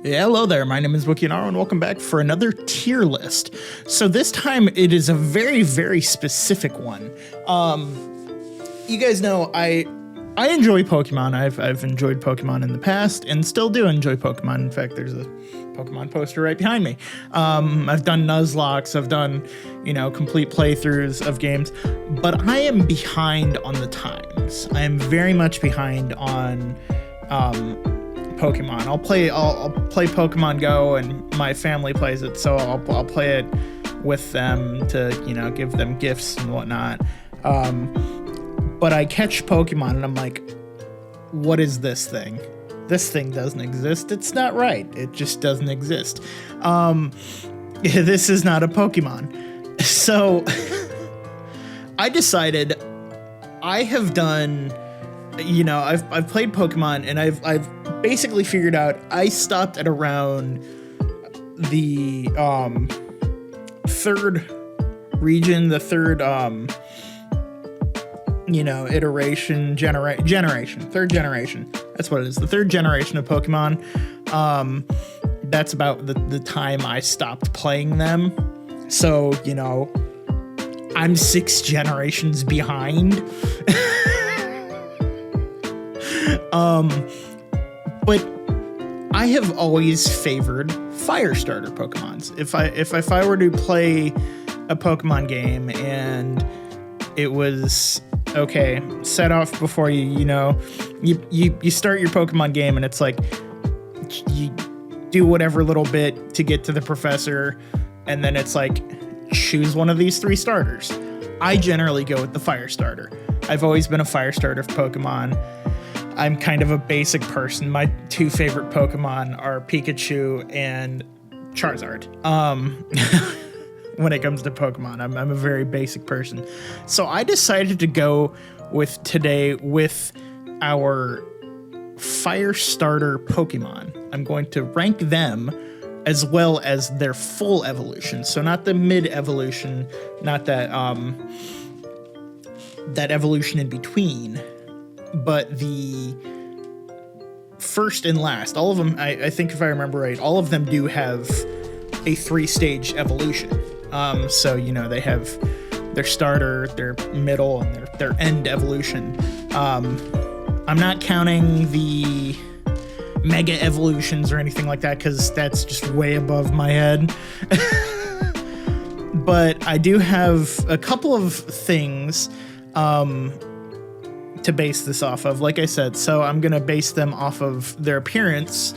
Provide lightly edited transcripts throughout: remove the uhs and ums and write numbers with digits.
Hello there, my name is Bukinaro, and welcome back for another tier list. So this time it is a very, very specific one. You guys know I enjoy Pokemon. I've enjoyed Pokemon in the past and still do enjoy Pokemon. In fact, there's a Pokemon poster right behind me. I've done Nuzlocke, I've done, complete playthroughs of games, but I am behind on the times. I am very much behind on Pokemon. I'll play Pokemon Go, and my family plays it, so I'll play it with them to give them gifts and whatnot. But I catch Pokemon and I'm like, what is this thing? This thing doesn't exist. It's not right. It just doesn't exist. This is not a Pokemon. So I decided I have done, I've played Pokemon, and I've basically figured out I stopped at around the third region, the third third generation. That's what it is. The third generation of Pokemon. That's about the time I stopped playing them. So, I'm 6 generations behind. But I have always favored fire starter Pokemons. If I were to play a Pokemon game and it was okay, set off before you start your Pokemon game, and it's like you do whatever little bit to get to the professor, and then it's like choose one of these 3 starters. I generally go with the fire starter. I've always been a fire starter for Pokemon. I'm kind of a basic person. My 2 favorite Pokemon are Pikachu and Charizard. When it comes to Pokemon, I'm a very basic person. So I decided to go with our fire starter Pokemon. I'm going to rank them as well as their full evolution. So not the mid evolution, not that that evolution in between, but the first and last. All of them, I think if I remember right, all of them do have a 3-stage evolution. So they have their starter, their middle, and their end evolution. I'm not counting the mega evolutions or anything like that, because that's just way above my head. But I do have a couple of things to base this off of, like I said. So I'm gonna base them off of their appearance.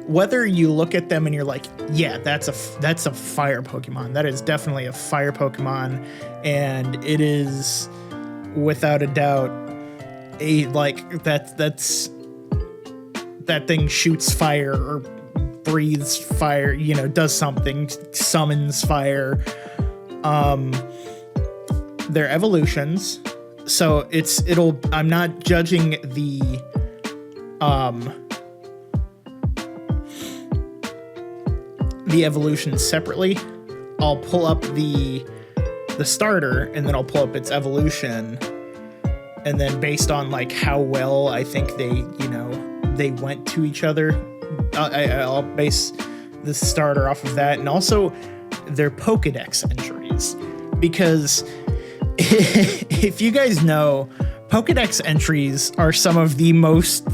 Whether you look at them and you're like, yeah, that's a fire Pokemon. That is definitely a fire Pokemon, and it is without a doubt that thing shoots fire or breathes fire, does something, summons fire. Their evolutions. So I'm not judging the evolution separately. I'll pull up the starter, and then I'll pull up its evolution, and then based on like how well I think they went to each other, I'll base the starter off of that, and also their Pokedex entries, because if you guys know, Pokedex entries are some of the most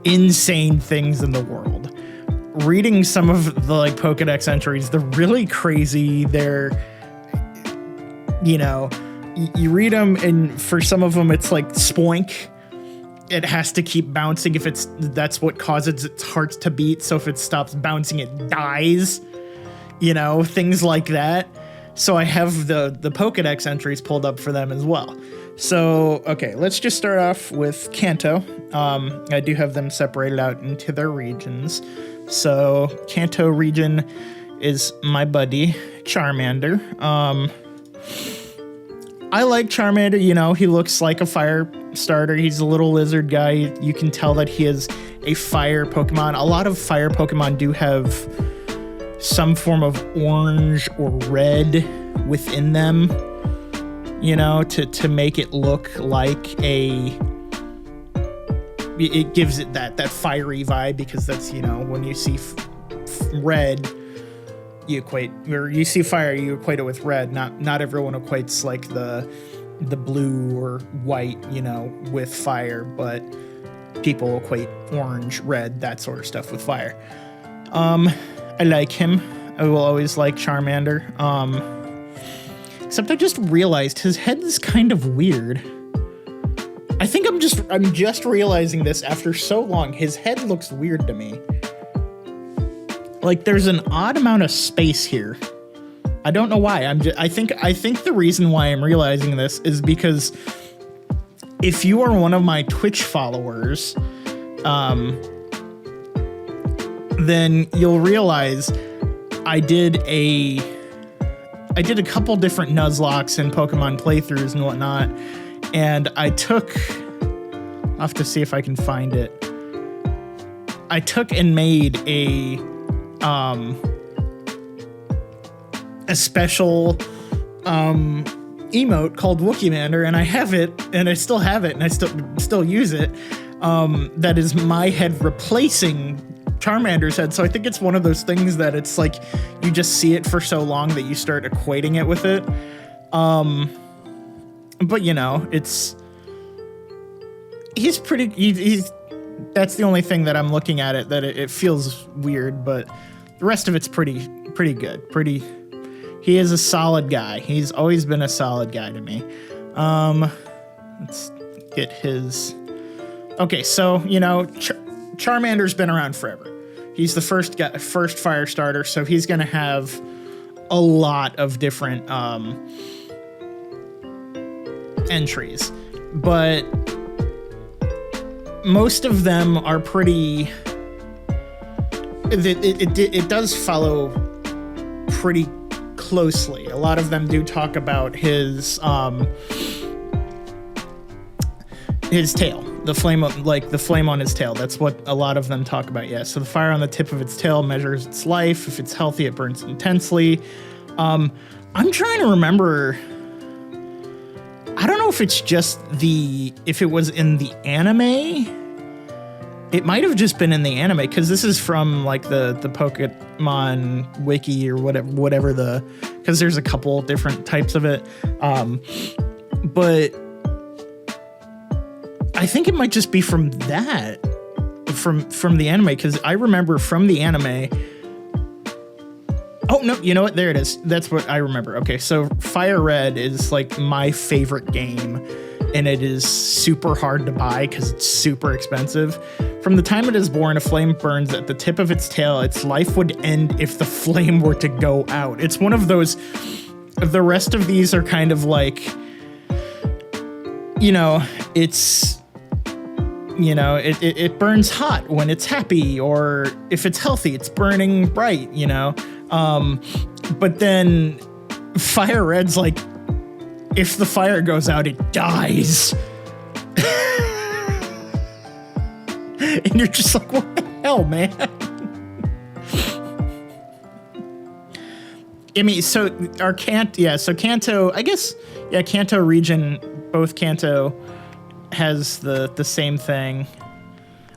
insane things in the world. Reading some of the Pokedex entries, they're really crazy. They're, you read them, and for some of them it's like Spoink. It has to keep bouncing that's what causes its heart to beat. So if it stops bouncing, it dies. Things like that. So I have the Pokedex entries pulled up for them as well. So, okay, let's just start off with Kanto. I do have them separated out into their regions. So Kanto region is my buddy Charmander. I like Charmander. He looks like a fire starter. He's a little lizard guy. You can tell that he is a fire Pokemon. A lot of fire Pokemon do have some form of orange or red within them, to make it look like a it gives it that fiery vibe, because that's, you know, when you see red, you see fire, you equate it with red. Not everyone equates like the blue or white, you know, with fire, but people equate orange, red, that sort of stuff with fire. I like him. I will always like Charmander. Except I just realized his head is kind of weird. I think I'm just realizing this after so long. His head looks weird to me. Like, there's an odd amount of space here. I don't know why. I think the reason why I'm realizing this is because if you are one of my Twitch followers, then you'll realize I did a couple different Nuzlockes and Pokemon playthroughs and whatnot, and I'll have to see if I can find it. I took and made a special emote called Wookieemander, and I have it, and I still have it, and I still use it. That is my head replacing Charmander's head. So I think it's one of those things that it's like you just see it for so long that you start equating it with it. But you know, he's that's the only thing that I'm looking at it that it feels weird, but the rest of it's pretty good. He is a solid guy. He's always been a solid guy to me. Let's get his. Okay, so you know, Charmander's been around forever. He's the first fire starter, so he's gonna have a lot of different entries, but most of them are pretty. It does follow pretty closely. A lot of them do talk about his tail, the flame on his tail. That's what a lot of them talk about. Yeah. So the fire on the tip of its tail measures its life. If it's healthy, it burns intensely. I'm trying to remember. I don't know if it's just if it was in the anime. It might have just been in the anime, because this is from like the Pokemon wiki or whatever because there's a couple different types of it. But I think it might just be from that, from the anime, because I remember from the anime. Oh, no, you know what? There it is. That's what I remember. Okay, so Fire Red is like my favorite game, and it is super hard to buy because it's super expensive. From the time it is born, a flame burns at the tip of its tail. Its life would end if the flame were to go out. It's one of those. The rest of these are kind of like, you know, it burns hot when it's happy, or if it's healthy, it's burning bright, you know. But then Fire Red's like, if the fire goes out, it dies. And you're just like, what the hell, man? I mean, so Kanto, I guess, yeah, Kanto region, both Kanto has the same thing.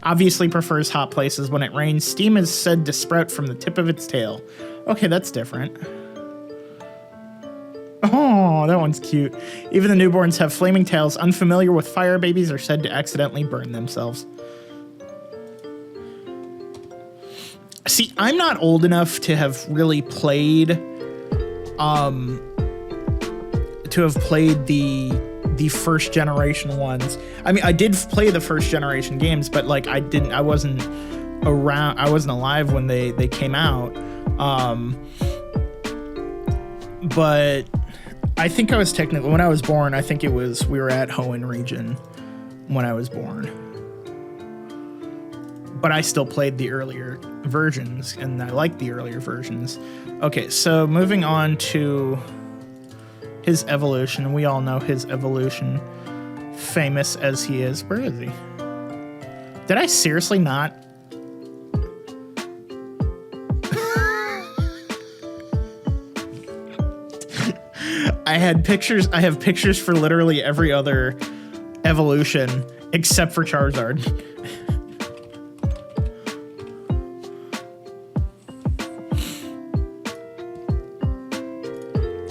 Obviously prefers hot places. When it rains, steam is said to sprout from the tip of its tail. Okay, that's different. Oh, that one's cute. Even the newborns have flaming tails. Unfamiliar with fire, babies are said to accidentally burn themselves. See, I'm not old enough to have really played, the first generation ones. I mean, I did play the first generation games, but like I wasn't alive when they came out. But I think I was technically, when I was born, I think we were at Hoenn region when I was born. But I still played the earlier versions, and I liked the earlier versions. Okay, so moving on to his evolution. We all know his evolution, famous as he is. Where is he? Did I seriously not? I have pictures for literally every other evolution except for Charizard.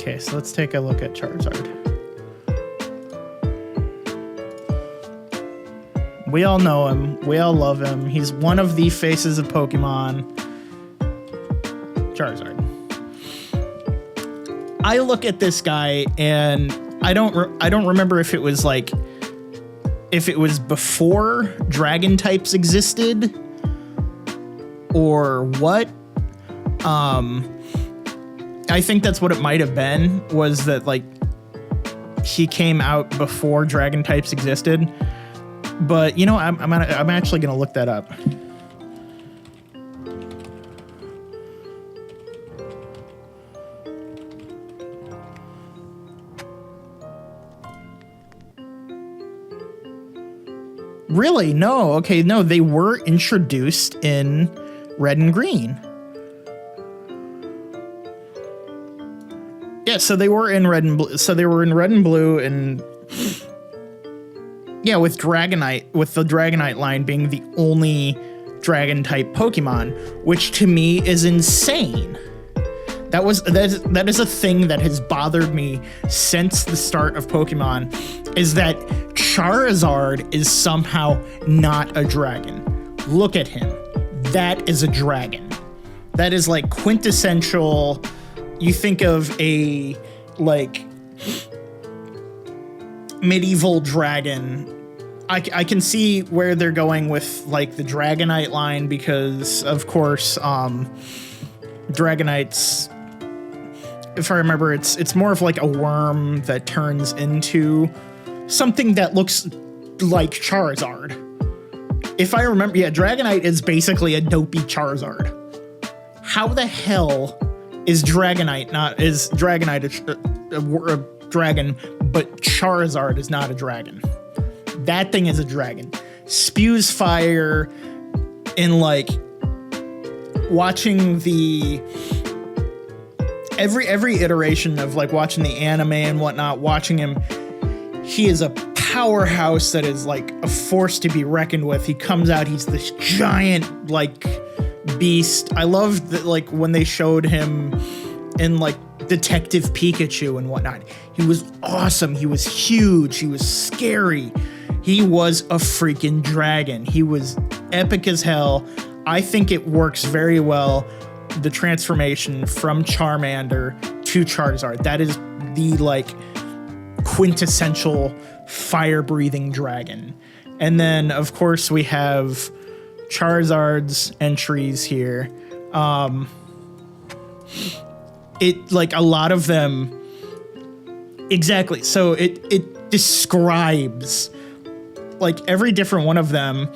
Okay, so let's take a look at Charizard. We all know him. We all love him. He's one of the faces of Pokemon. Charizard. I look at this guy and I don't remember if it was before dragon types existed or what. I think that's what it might have been, was that like he came out before dragon types existed. But you know, I'm actually gonna look that up. Really? No. Okay, no, they were introduced in Red and Green. Yeah, so they were in Red and Blue. So they were in Red and Blue, and yeah, with Dragonite, with the Dragonite line being the only dragon type Pokemon, which to me is insane. That is a thing that has bothered me since the start of Pokemon, is that Charizard is somehow not a dragon. Look at him. That is a dragon. That is like quintessential. You think of a like medieval dragon. I can see where they're going with like the Dragonite line, because of course Dragonites, if I remember, it's more of like a worm that turns into something that looks like Charizard. If I remember, yeah, Dragonite is basically a dopey Charizard. How the hell is Dragonite a dragon, but Charizard is not a dragon? That thing is a dragon. Spews fire. In like watching the every iteration of like watching the anime and whatnot, watching him, he is a powerhouse that is like a force to be reckoned with. He comes out, he's this giant like beast. I loved that, like when they showed him in like Detective Pikachu and whatnot. He was awesome. He was huge. He was scary. He was a freaking dragon. He was epic as hell. I think it works very well, the transformation from Charmander to Charizard. That is the like quintessential fire-breathing dragon. And then of course we have Charizard's entries here. It like a lot of them, exactly. So it describes like every different one of them.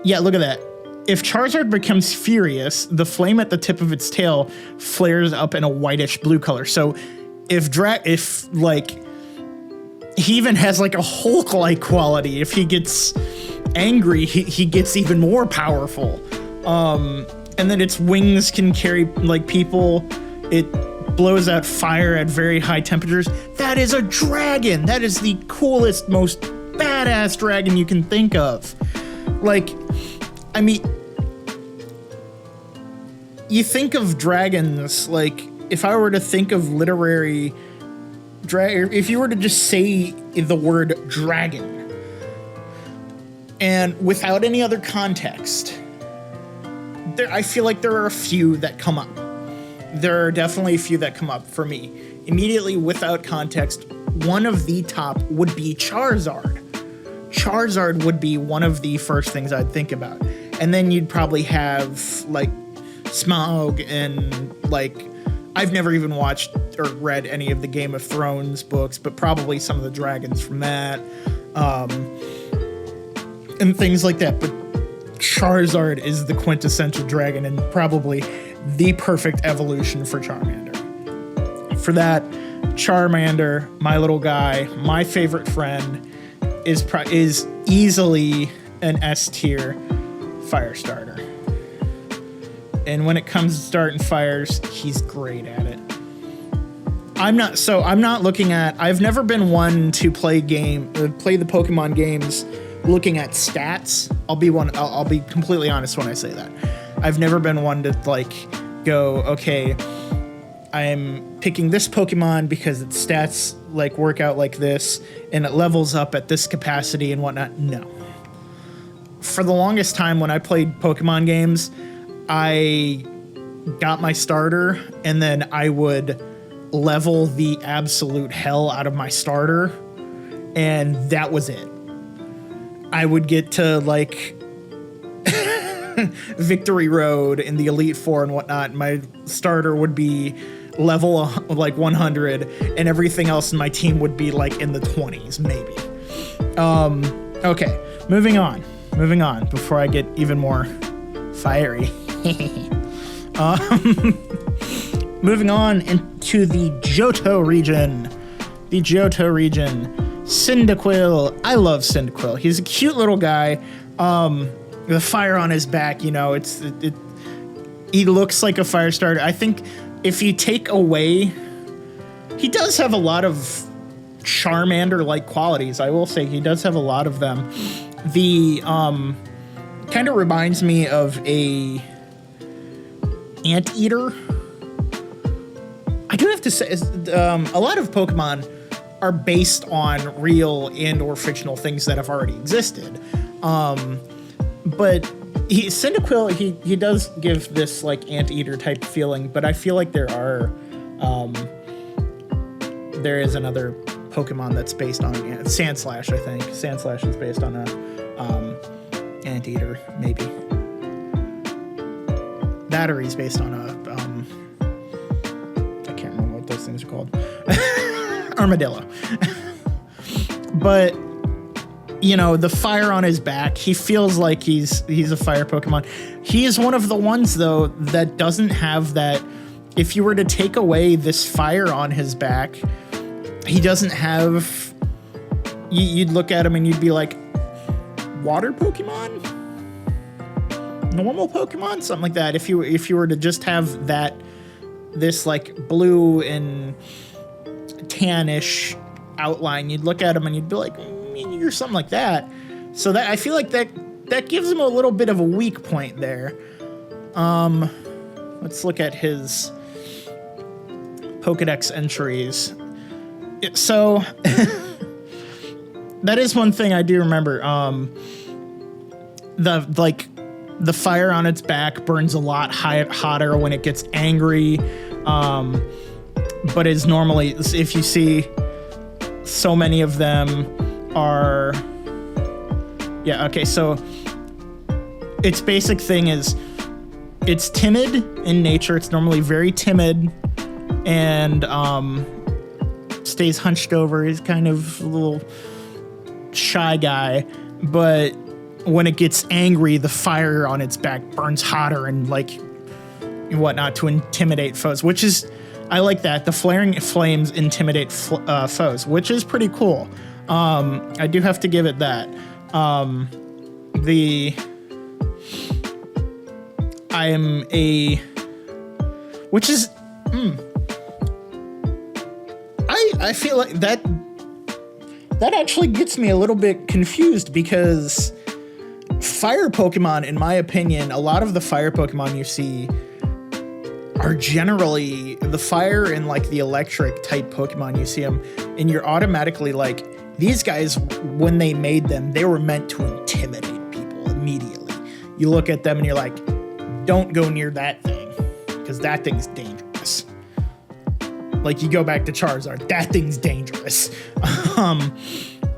Yeah, look at that. If Charizard becomes furious, the flame at the tip of its tail flares up in a whitish blue color. So if like he even has like a Hulk-like quality. If he gets angry, he gets even more powerful. And then its wings can carry like people. It blows out fire at very high temperatures. That is a dragon. That is the coolest, most badass dragon you can think of. Like, I mean, you think of dragons, like, if I were to think of literary if you were to just say the word dragon, and without any other context, I feel like there are a few that come up. There are definitely a few that come up for me. Immediately, without context, one of the top would be Charizard. Charizard would be one of the first things I'd think about. And then you'd probably have, like, Smaug and, like, I've never even watched or read any of the Game of Thrones books, but probably some of the dragons from that, and things like that. But Charizard is the quintessential dragon and probably the perfect evolution for Charmander. For that, Charmander, my little guy, my favorite friend, is easily an S tier fire starter. And when it comes to starting fires, he's great at it. I've never been one to play the Pokemon games looking at stats. I'll be completely honest when I say that. I've never been one to like go, okay, I'm picking this Pokemon because its stats like work out like this and it levels up at this capacity and whatnot. No. For the longest time when I played Pokemon games, I got my starter and then I would level the absolute hell out of my starter, and that was it. I would get to like Victory Road in the Elite Four and whatnot. My starter would be level like 100, and everything else in my team would be like in the 20s, maybe. Okay, moving on before I get even more fiery. Moving on into the Johto region. Cyndaquil. I love Cyndaquil. He's a cute little guy. The fire on his back, you know, he looks like a fire starter. I think if you take away, he does have a lot of Charmander-like qualities. I will say he does have a lot of them. The kind of reminds me of a Anteater. I do have to say, a lot of Pokemon are based on real and or fictional things that have already existed. But Cyndaquil, he does give this like Anteater type feeling, but I feel like there is another Pokemon that's based on Sandslash, I think. Sandslash is based on a Anteater, maybe. Battery's based on a I can't remember what those things are called. Armadillo. But you know, the fire on his back, he feels like he's a fire Pokemon. He is one of the ones though that doesn't have that. If you were to take away this fire on his back, he doesn't have, you'd look at him and you'd be like, water Pokemon? Normal Pokemon? Something like that. If you were to just have this like blue and tannish outline, you'd look at him and you'd be like, you're something like that. So that I feel like that gives him a little bit of a weak point there. Let's look at his Pokedex entries. So that is one thing I do remember. The fire on its back burns a lot hotter when it gets angry. But is normally, if you see so many of them are, yeah, okay, so its basic thing is it's timid in nature. It's normally very timid and stays hunched over. He's kind of a little shy guy, but when it gets angry, the fire on its back burns hotter and like whatnot to intimidate foes, which is, I like that. The flaring flames intimidate foes, which is pretty cool. I do have to give it that. I feel like that actually gets me a little bit confused because fire Pokemon, in my opinion, a lot of the fire Pokemon you see are generally the fire and like the electric type Pokemon. You see them and you're automatically like, these guys, when they made them, they were meant to intimidate people immediately. You look at them and you're like, don't go near that thing because that thing's dangerous. Like you go back to Charizard, that thing's dangerous.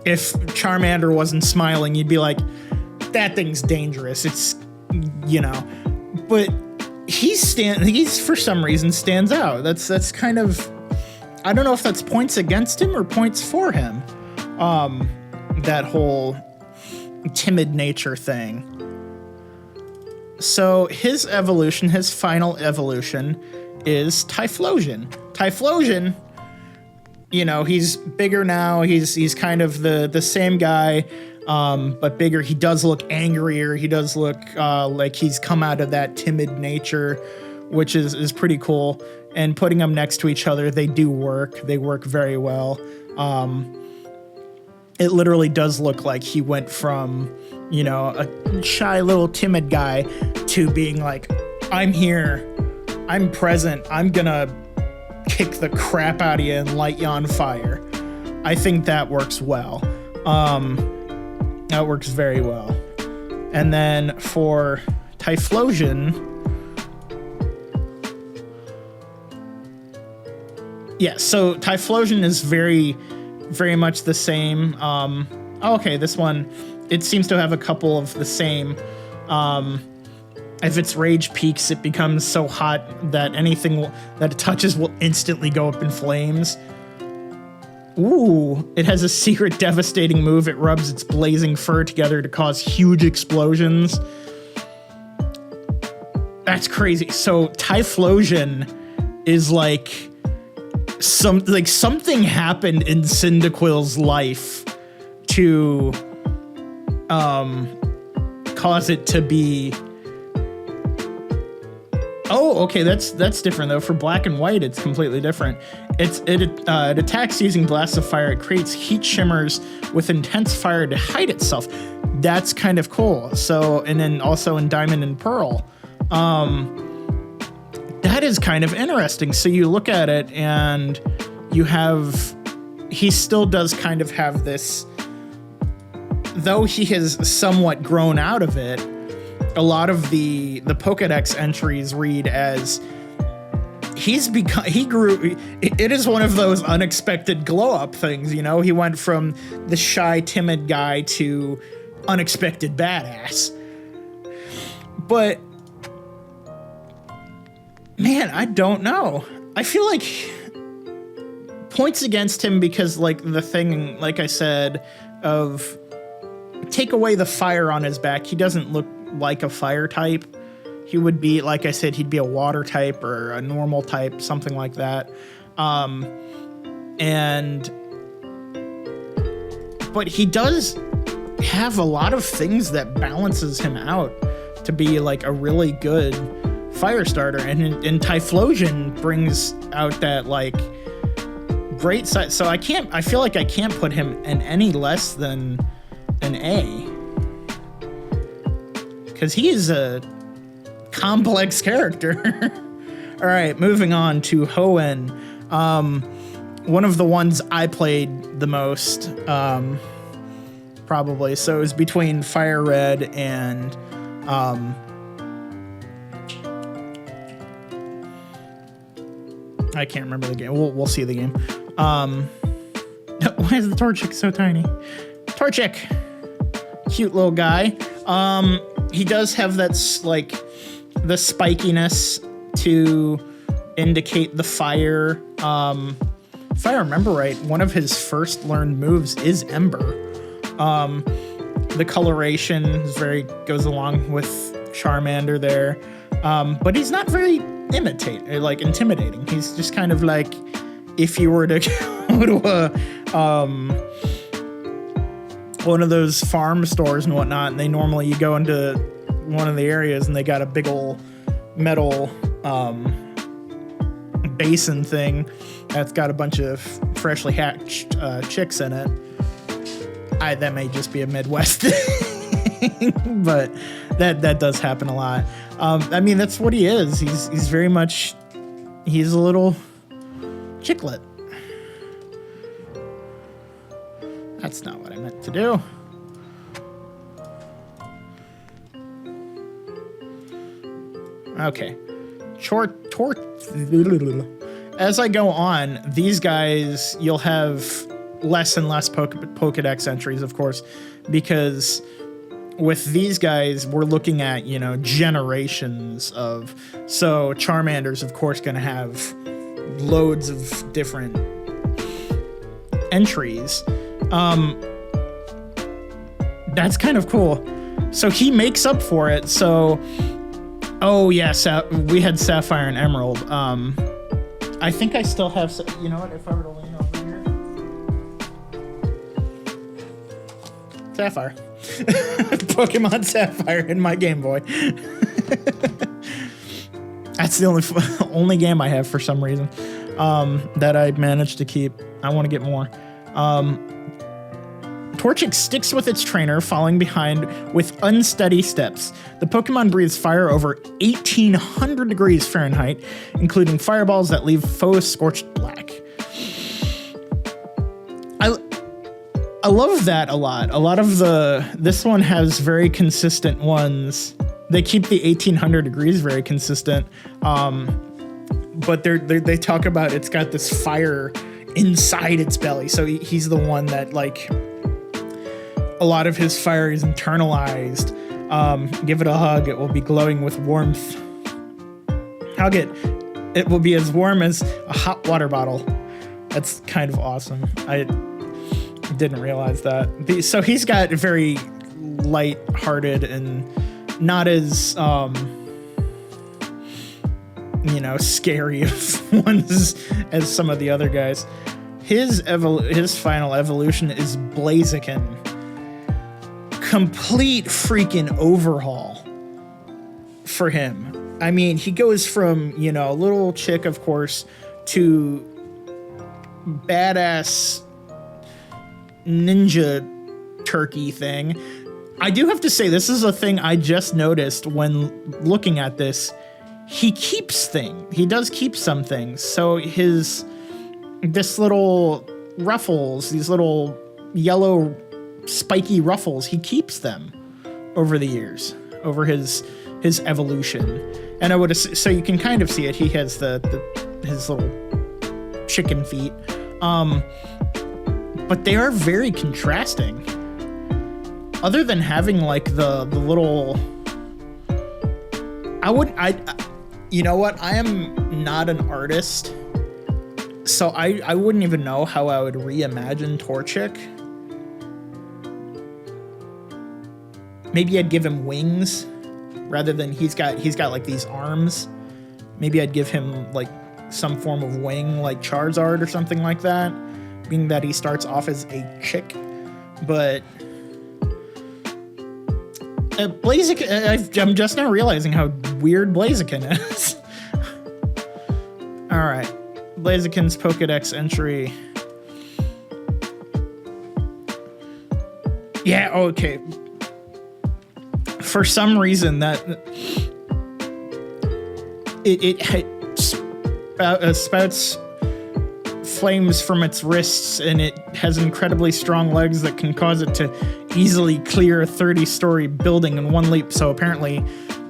If Charmander wasn't smiling, you'd be like, that thing's dangerous. It's, you know, but he's for some reason stands out. That's kind of, I don't know if that's points against him or points for him. That whole timid nature thing. So his evolution, his final evolution is Typhlosion. Typhlosion, you know, he's bigger now. He's kind of the same guy, but bigger. He does look angrier. He does look like he's come out of that timid nature, which is pretty cool. And putting them next to each other, they do work. They work very well. It literally does look like he went from, you know, a shy little timid guy to being like, I'm here, I'm present, I'm gonna kick the crap out of you and light you on fire. I think that works well. That works very well. And then for Typhlosion, yeah, so Typhlosion is very, very much the same. Okay, this one, it seems to have a couple of the same. If its rage peaks, it becomes so hot that anything that it touches will instantly go up in flames. Ooh, it has a secret devastating move. It rubs its blazing fur together to cause huge explosions. That's crazy. So Typhlosion is like something happened in Cyndaquil's life to cause it to be. Oh, okay, that's different though. For black and white, it's completely different. It attacks using blasts of fire. It creates heat shimmers with intense fire to hide itself. That's kind of cool. So, and then also in Diamond and Pearl, that is kind of interesting. So you look at it and you have, he still does kind of have this, though he has somewhat grown out of it. A lot of the Pokedex entries read as he grew. It is one of those unexpected glow up things, you know. He went from the shy, timid guy to unexpected badass. But man, I don't know. I feel like points against him because, like, the thing, like I said, of take away the fire on his back. He doesn't look like a fire type. He would be, like I said, he'd be a water type or a normal type, something like that. But he does have a lot of things that balances him out to be like a really good fire starter. And Typhlosion brings out that like great side. So I feel like I can't put him in any less than an A. Because he is a complex character. All right, moving on to Hoenn. One of the ones I played the most, probably. So it was between Fire Red and I can't remember the game. We'll see the game. Why is the Torchic so tiny? Torchic, cute little guy. He does have that, like, the spikiness to indicate the fire. If I remember right, one of his first learned moves is Ember. The coloration goes along with Charmander there. But he's not very intimidating. He's just kind of like, if you were to go to one of those farm stores and whatnot, and you go into one of the areas and they got a big old metal basin thing that's got a bunch of freshly hatched chicks in it. That may just be a Midwest thing, but that does happen a lot. I mean, that's what he is. He's very much, he's a little chicklet. That's not what I meant to do. Okay. As I go on, these guys, you'll have less and less Pokedex entries, of course, because with these guys, we're looking at, generations of... So Charmander's, of course, going to have loads of different entries. That's kind of cool. So he makes up for it. So, oh yeah, we had Sapphire and Emerald. I think I still have. You know what? If I were to lean over here, Sapphire, Pokemon Sapphire in my Game Boy. That's the only game I have for some reason that I managed to keep. I want to get more. Torchic sticks with its trainer, falling behind with unsteady steps. The Pokemon breathes fire over 1,800 degrees Fahrenheit, including fireballs that leave foes scorched black. I love that a lot. A lot of this one has very consistent ones. They keep the 1,800 degrees very consistent. But they talk about it's got this fire inside its belly. So he's the one that, like, a lot of his fire is internalized. Give it a hug. It will be glowing with warmth. Hug it. It will be as warm as a hot water bottle. That's kind of awesome. I didn't realize that. So he's got very light-hearted and not as, scary of ones as some of the other guys. His final evolution is Blaziken. Complete freaking overhaul for him. I mean, he goes from, a little chick, of course, to badass ninja turkey thing. I do have to say, this is a thing I just noticed when looking at this. He keeps things. He does keep some things. So this little ruffles, these little yellow spiky ruffles, he keeps them over the years, over his evolution. And so you can kind of see it. He has his little chicken feet. But they are very contrasting. Other than having like the little, you know what? I am not an artist, so I wouldn't even know how I would reimagine Torchic. Maybe I'd give him wings rather than he's got like these arms. Maybe I'd give him like some form of wing, like Charizard or something like that, being that he starts off as a chick. But Blaziken, I'm just now realizing how weird Blaziken is. All right, Blaziken's Pokedex entry. Yeah, okay. For some reason that it spouts flames from its wrists, and it has incredibly strong legs that can cause it to easily clear a 30-story building in one leap. So apparently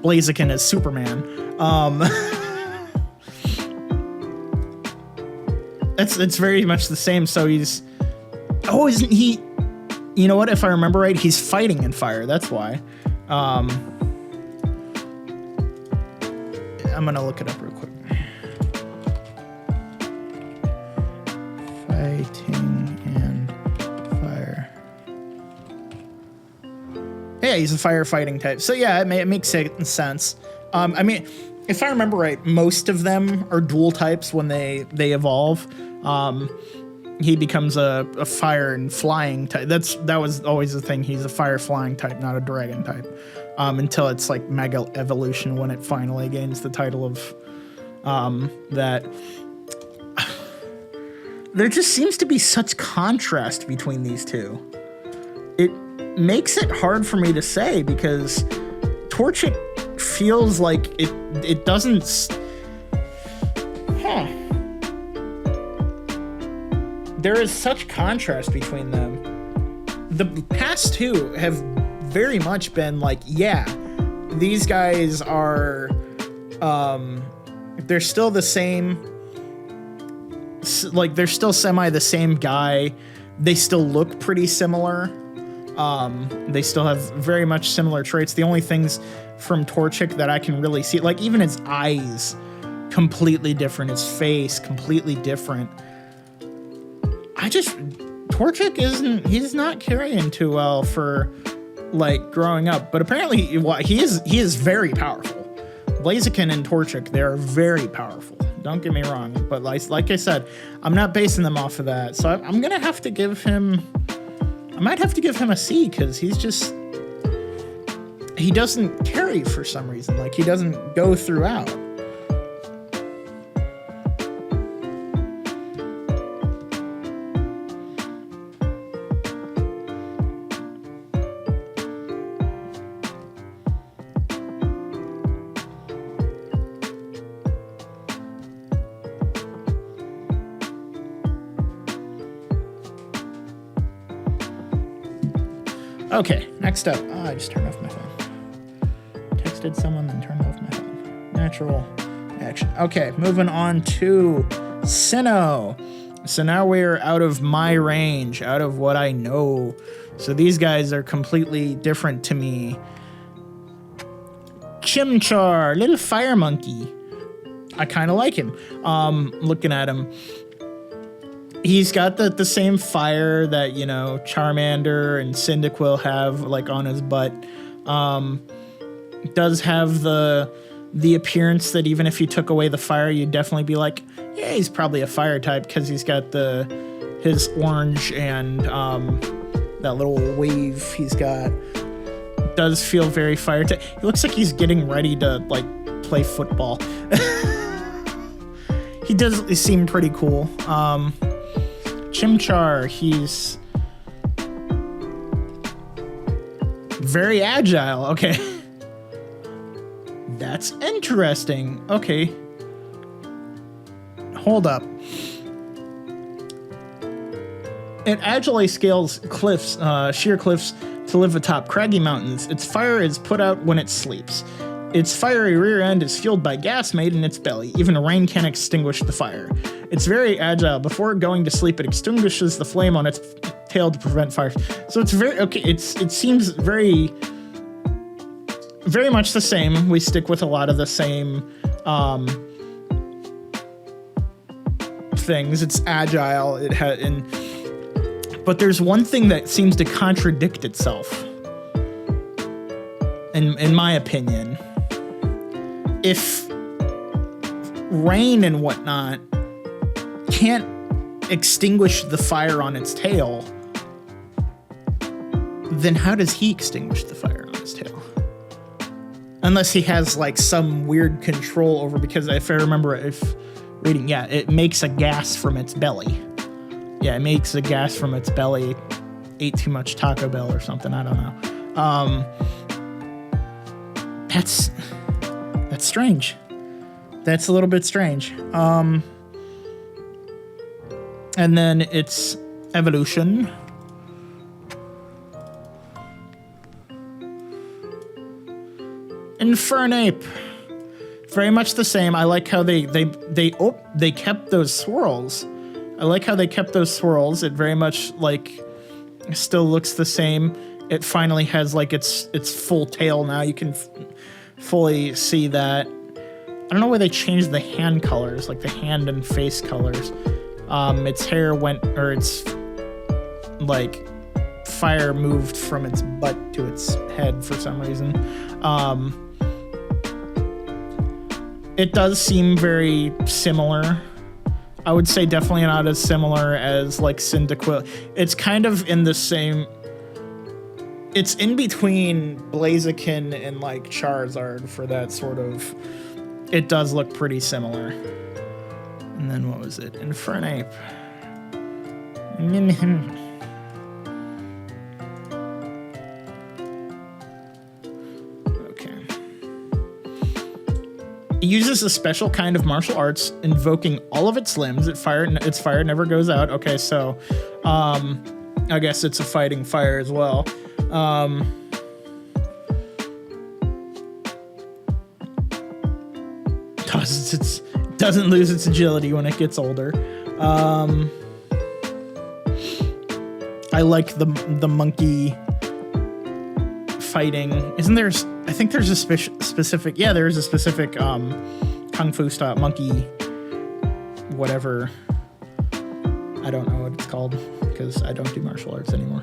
Blaziken is Superman. It's very much the same. So isn't he, you know what, if I remember right, he's fighting in fire. That's why. I'm gonna look it up real quick. Fighting in fire. Yeah, he's a firefighting type. So yeah, it makes sense. I mean, if I remember right, most of them are dual types when they evolve. He becomes a fire and flying type. That was always the thing. He's a fire flying type, not a dragon type. Until it's like Mega Evolution, when it finally gains the title of that. There just seems to be such contrast between these two. It makes it hard for me to say, because Torchic feels like it doesn't. There is such contrast between them. The past two have very much been like, yeah, these guys are, they're still the same, like they're still semi the same guy. They still look pretty similar. They still have very much similar traits. The only things from Torchic that I can really see, like even his eyes, completely different. His face, completely different. Torchic he's not carrying too well for like growing up, but apparently he is very powerful. Blaziken and Torchic, they're very powerful. Don't get me wrong, but like I said, I'm not basing them off of that. So I'm gonna have to give him, I might have to give him a C, because he doesn't carry for some reason. Like he doesn't go throughout. Okay, next up. Oh, I just turned off my phone. Texted someone, then turned off my phone. Natural action. Okay, moving on to Sinnoh. So now we're out of my range, out of what I know. So these guys are completely different to me. Chimchar, little fire monkey. I kind of like him. Looking at him. He's got the same fire that, you know, Charmander and Cyndaquil have, like, on his butt. Does have the appearance that even if you took away the fire, you'd definitely be like, yeah, he's probably a fire type because he's got his orange and that little wave he's got. Does feel very fire type. He looks like he's getting ready to, like, play football. He does seem pretty cool. Chimchar, he's very agile. Okay. That's interesting. Okay. Hold up. It agilely scales cliffs, sheer cliffs to live atop craggy mountains. Its fire is put out when it sleeps. Its fiery rear end is fueled by gas made in its belly. Even rain can't extinguish the fire. It's very agile. Before going to sleep, it extinguishes the flame on its tail to prevent fire. So it's very okay. It seems very much the same. We stick with a lot of the same things. It's agile. But there's one thing that seems to contradict itself. In my opinion. If rain and whatnot can't extinguish the fire on its tail, then how does he extinguish the fire on his tail? Unless he has like some weird control over, because if I remember reading, yeah, it makes a gas from its belly. Yeah, it makes a gas from its belly. Ate too much Taco Bell or something, I don't know. That's strange. That's a little bit strange. And then its evolution. Infernape. Very much the same. I like how they kept those swirls. I like how they kept those swirls. It very much like still looks the same. It finally has like its full tail now. You can fully see that. I don't know why they changed the hand colors, like the hand and face colors. Its hair its like fire moved from its butt to its head for some reason. It does seem very similar. I would say definitely not as similar as like Cyndaquil. It's kind of in the same. It's in between Blaziken and like Charizard for that sort of. It does look pretty similar. And then what was it? Infernape. Okay. It uses a special kind of martial arts, invoking all of its limbs. Its fire never goes out. Okay, so I guess it's a fighting fire as well. It doesn't lose its agility when it gets older. I like the monkey fighting. Isn't there? I think there's a specific. Yeah, there is a specific kung fu style monkey. Whatever. I don't know what it's called because I don't do martial arts anymore.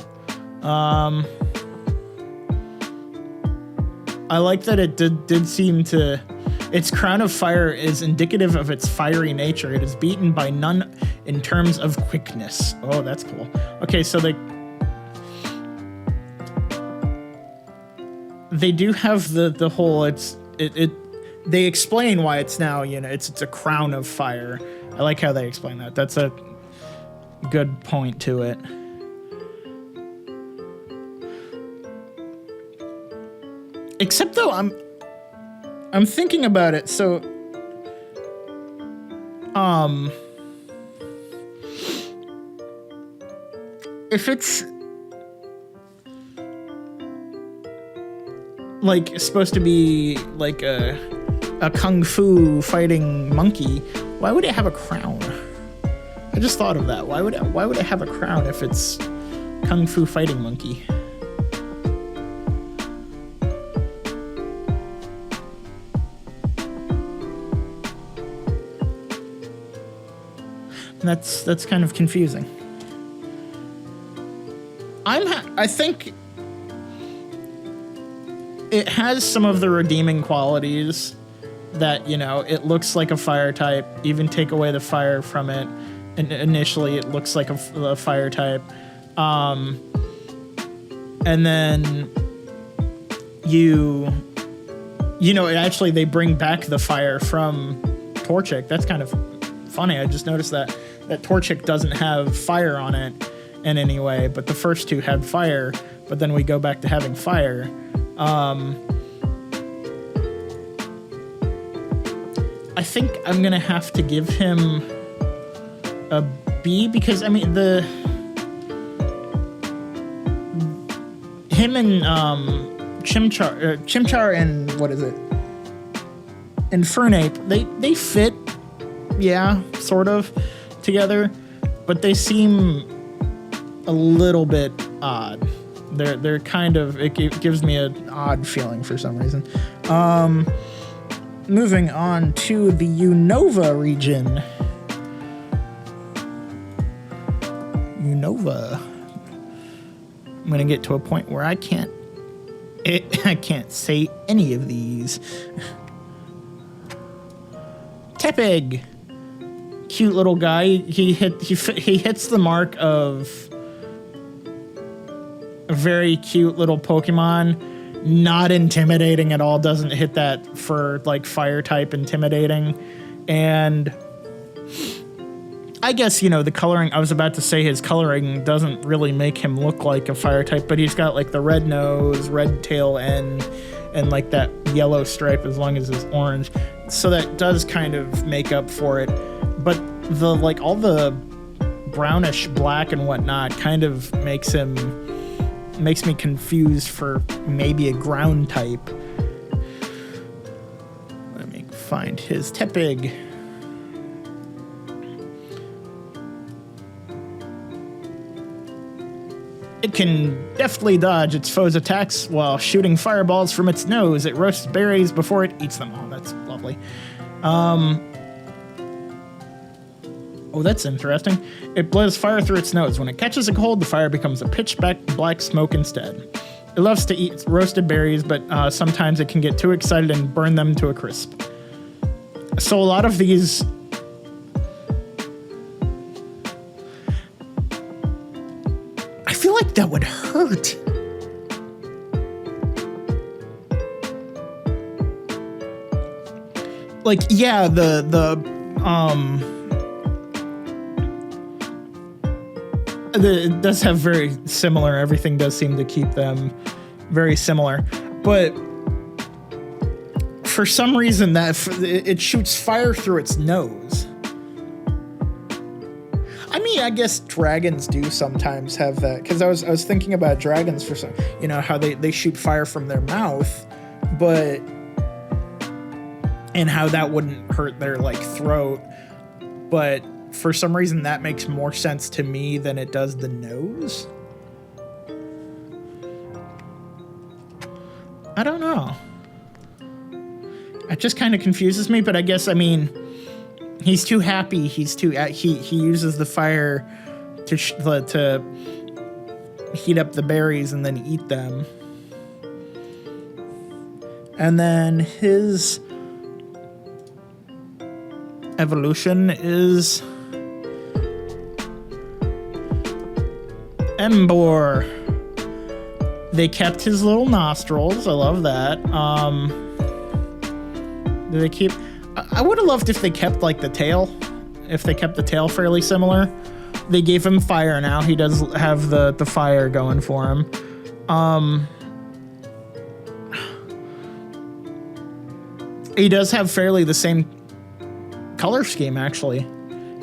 I like that it did seem to. Its crown of fire is indicative of its fiery nature. It is beaten by none in terms of quickness. Oh, that's cool. Okay, so they do have the whole. They explain why it's now. You know, it's a crown of fire. I like how they explain that. That's a good point to it. Except though, I'm thinking about it, so if it's like supposed to be like a kung fu fighting monkey, why would it have a crown? I just thought of that. Why would it have a crown if it's kung fu fighting monkey? That's kind of confusing. I think it has some of the redeeming qualities that, you know, it looks like a fire type. Even take away the fire from it, and initially it looks like a fire type. And then you know, actually they bring back the fire from Torchic. That's kind of funny. I just noticed that Torchic doesn't have fire on it in any way, but the first two had fire, but then we go back to having fire. I think I'm gonna have to give him a B because, I mean, him and Chimchar and what is it? And Fernape, they fit, yeah, sort of together, but they seem a little bit odd. They're kind of, it gives me an odd feeling for some reason. Moving on to the Unova region. Unova. I'm gonna get to a point where I can't say any of these. Tepig, cute little guy. He hits the mark of a very cute little Pokemon. Not intimidating at all. Doesn't hit that for like fire type intimidating. And I guess, you know, the coloring, I was about to say his coloring doesn't really make him look like a fire type, but he's got like the red nose, red tail end, and like that yellow stripe as long as it's orange. So that does kind of make up for it. But the, like, all the brownish black and whatnot kind of makes me confused for maybe a ground type. Let me find his Tepig. It can deftly dodge its foes' attacks while shooting fireballs from its nose. It roasts berries before it eats them. Oh, that's lovely. Oh, that's interesting. It blows fire through its nose. When it catches a cold, the fire becomes a pitch black smoke instead. It loves to eat roasted berries, but sometimes it can get too excited and burn them to a crisp. So a lot of these... I feel like that would hurt. Like, yeah, it does have very similar, everything does seem to keep them very similar, but for some reason that it shoots fire through its nose. I mean, I guess dragons do sometimes have that, because I was thinking about dragons for some, you know, how they shoot fire from their mouth, but, and how that wouldn't hurt their like throat, but for some reason that makes more sense to me than it does the nose. I don't know. It just kind of confuses me, but I guess, I mean, he's too happy. He uses the fire to heat up the berries and then eat them. And then his evolution is Emboar. They kept his little nostrils. I love that. Do they keep... I would have loved if they kept, like, the tail. If they kept the tail fairly similar. They gave him fire now. He does have the fire going for him. He does have fairly the same color scheme, actually.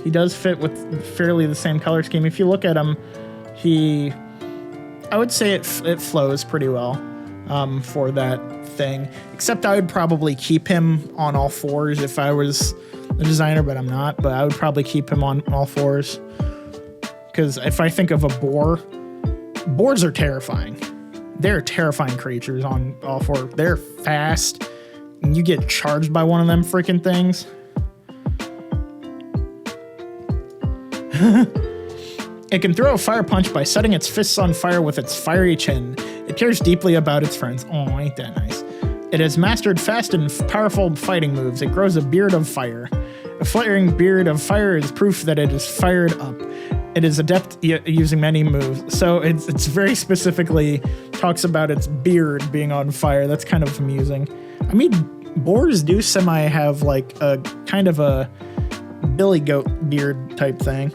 He does fit with fairly the same color scheme. If you look at him, I would say it flows pretty well. for that thing. Except I would probably keep him on all fours if I was the designer, but I'm not. But I would probably keep him on all fours. Because if I think of a boar, boars are terrifying. They're terrifying creatures on all four. They're fast. And you get charged by one of them freaking things. It can throw a fire punch by setting its fists on fire with its fiery chin. It cares deeply about its friends. Oh, ain't that nice. It has mastered fast and powerful fighting moves. It grows a beard of fire. A flaring beard of fire is proof that it is fired up. It is adept using many moves. So it's very specifically talks about its beard being on fire. That's kind of amusing. I mean, boars do semi have like a kind of a billy goat beard type thing.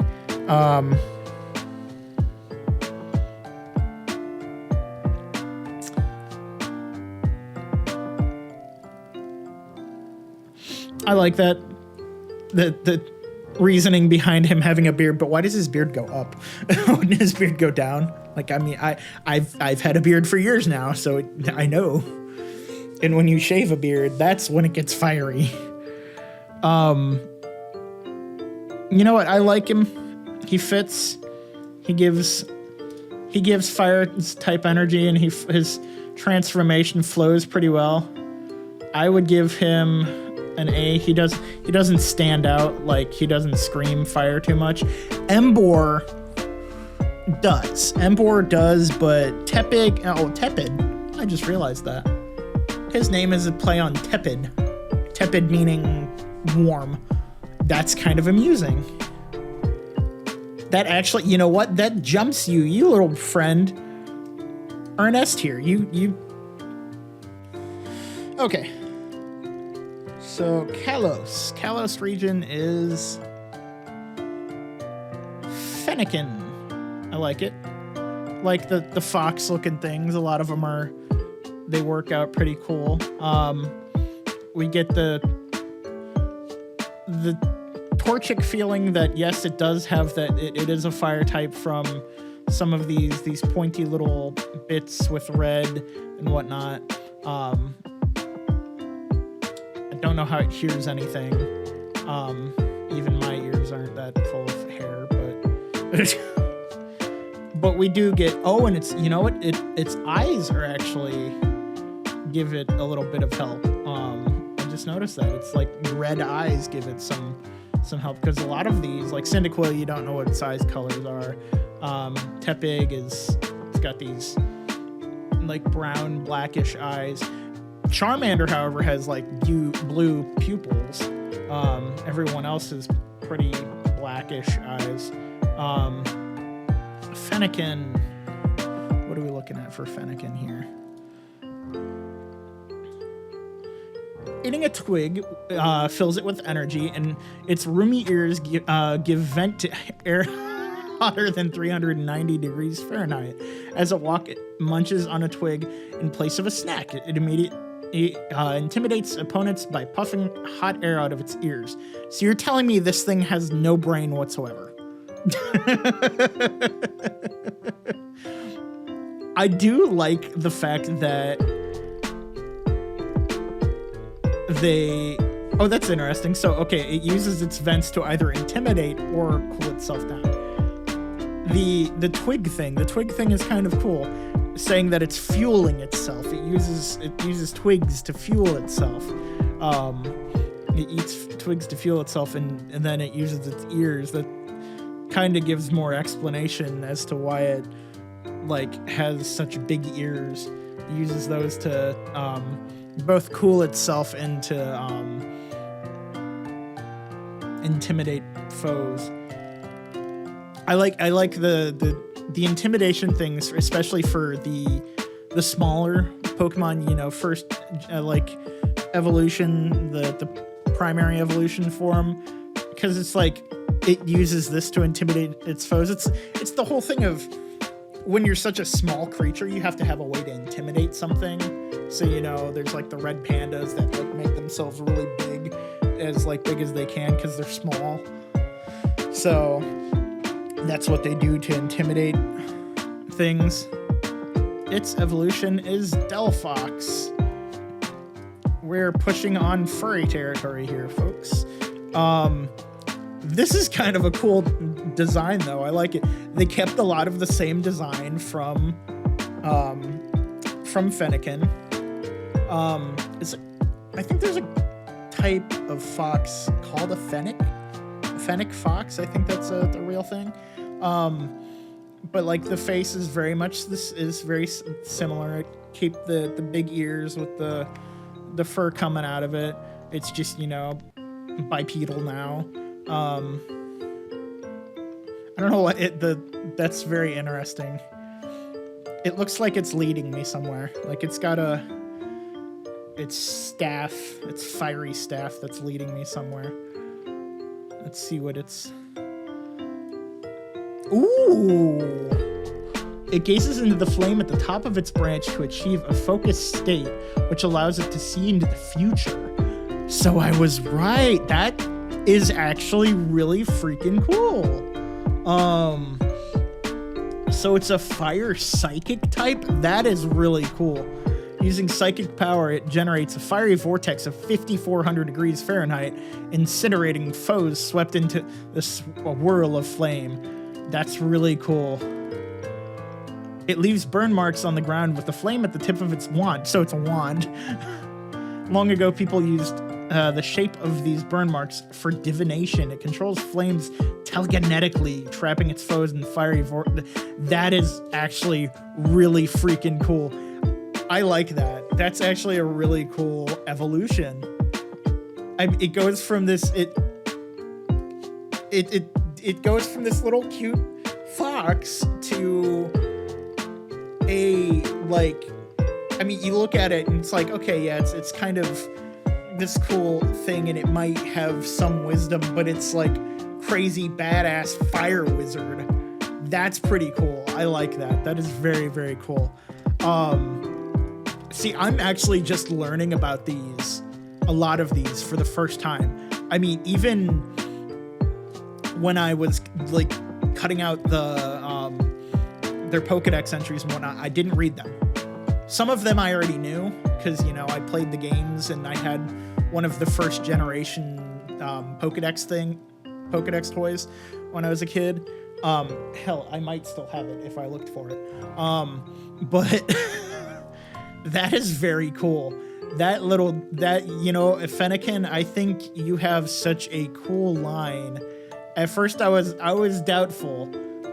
I like that. The reasoning behind him having a beard, but why does his beard go up? Wouldn't his beard go down? Like, I mean, I've had a beard for years now, so I know. And when you shave a beard, that's when it gets fiery. You know what? I like him. He fits. He gives fire type energy, and his transformation flows pretty well. I would give him an A. He doesn't stand out, like he doesn't scream fire too much. Embor does, but Tepid. I just realized that. His name is a play on tepid. Tepid meaning warm. That's kind of amusing. That actually, you know what? That jumps you little friend. Ernest here. You. Okay. So Kalos. Kalos region is Fennekin. I like it. Like the fox looking things. A lot of them they work out pretty cool. We get the Torchic feeling that yes, it does have that. It is a fire type from some of these pointy little bits with red and whatnot. I don't know how it hears anything. Even my ears aren't that full of hair, but we do get. Oh, and it's, you know what? Its eyes are actually give it a little bit of help. I just noticed that it's like red eyes give it some help, because a lot of these, like Cyndaquil, you don't know what its eyes colors are. Tepig it's got these like brown blackish eyes. Charmander, however, has like blue pupils. Everyone else is pretty blackish eyes. Fennekin, what are we looking at for Fennekin here? Eating a twig fills it with energy, and its roomy ears give vent to air hotter than 390 degrees Fahrenheit. As it munches on a twig in place of a snack, it immediately intimidates opponents by puffing hot air out of its ears. So you're telling me this thing has no brain whatsoever? I do like the fact that that's interesting. So, okay, it uses its vents to either intimidate or cool itself down. The twig thing is kind of cool, saying that it's fueling itself. It uses twigs to fuel itself. It eats twigs to fuel itself, and then it uses its ears. That kind of gives more explanation as to why it like has such big ears. It uses those to both cool itself and to intimidate foes. I like the intimidation things, especially for the smaller Pokemon. You know, first like evolution, the primary evolution form, because it's like it uses this to intimidate its foes. It's the whole thing of when you're such a small creature, you have to have a way to intimidate something. So, you know, there's like the red pandas that like make themselves really big as they can because they're small. So that's what they do to intimidate things. its evolution is Delphox. We're pushing on furry territory here, folks. This is kind of a cool design, though. I like it. They kept a lot of the same design from Fennekin. I think there's a type of fox called a fennec fox. I think that's the real thing. But like the face is very much very similar. Keep the big ears with the fur coming out of it. It's just, you know, bipedal now. I don't know what that's very interesting. It looks like it's leading me somewhere. Like it's got its fiery staff that's leading me somewhere. Let's see what it's... Ooh! It gazes into the flame at the top of its branch to achieve a focused state, which allows it to see into the future. So I was right. That is actually really freaking cool. So it's a fire psychic type? That is really cool. Using psychic power, it generates a fiery vortex of 5,400 degrees Fahrenheit, incinerating foes swept into a whirl of flame. That's really cool. It leaves burn marks on the ground with the flame at the tip of its wand. So it's a wand. Long ago, people used the shape of these burn marks for divination. It controls flames telekinetically, trapping its foes in fiery vortex. That is actually really freaking cool. I like that. That's actually a really cool evolution. It goes from this it goes from this little cute fox to a, like, I mean, you look at it and it's like, okay, yeah, it's kind of this cool thing and it might have some wisdom, but it's like crazy badass fire wizard. That's pretty cool. I like that. That is very, very cool. See, I'm actually just learning about a lot of these for the first time. I mean, even when I was like cutting out their Pokedex entries and whatnot, I didn't read them. Some of them I already knew because, you know, I played the games and I had one of the first generation Pokedex toys when I was a kid. Hell, I might still have it if I looked for it. But that is very cool. You know, Fennekin, I think you have such a cool line. At first I was doubtful,